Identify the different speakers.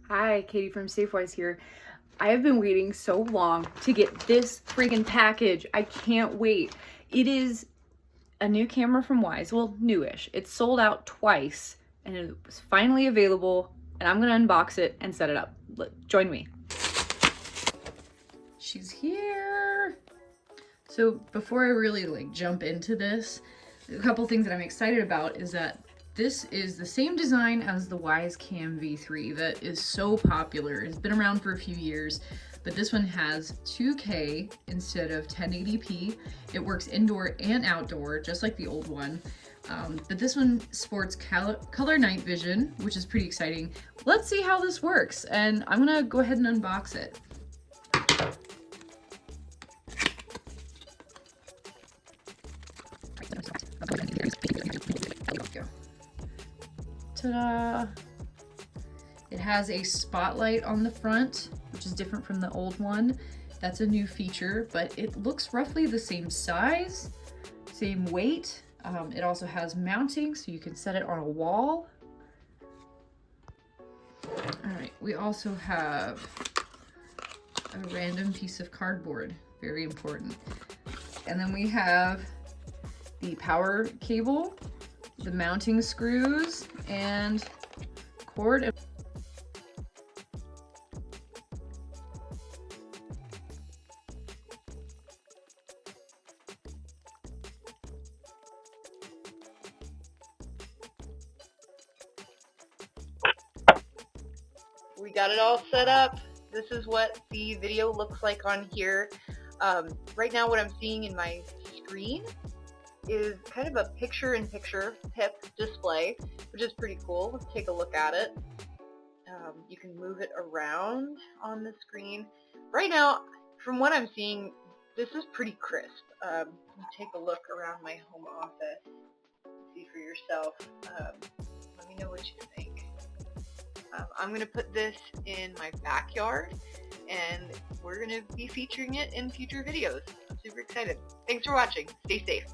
Speaker 1: Hi, Katie from Safewise here. I have been waiting so long to get this freaking package. I can't wait. It is a new camera from Wyze. Well, newish. It's sold out twice and it was finally available, and I'm gonna unbox it and set it up. Join me. She's here. So before I really jump into this, a couple things that I'm excited about is that this is the same design as the Wyze Cam V3 that is so popular. It's been around for a few years, but this one has 2K instead of 1080p. It works indoor and outdoor, just like the old one. But this one sports color night vision, which is pretty exciting. Let's see how this works, and I'm gonna go ahead and unbox it. Ta-da! It has a spotlight on the front, which is different from the old one. That's a new feature, but it looks roughly the same size, same weight. It also has mounting, so you can set it on a wall. All right, we also have a random piece of cardboard, very important. And then we have the power cable, the mounting screws, and cord.
Speaker 2: We got it all set up. This is what the video looks like on here. Right now what I'm seeing in my screen is kind of a picture-in-picture PIP display, which is pretty cool. Let's take a look at it. You can move it around on the screen. Right now, from what I'm seeing, this is pretty crisp. Take a look around my home office. See for yourself. Let me know what you think. I'm going to put this in my backyard, and we're going to be featuring it in future videos. I'm super excited. Thanks for watching. Stay safe.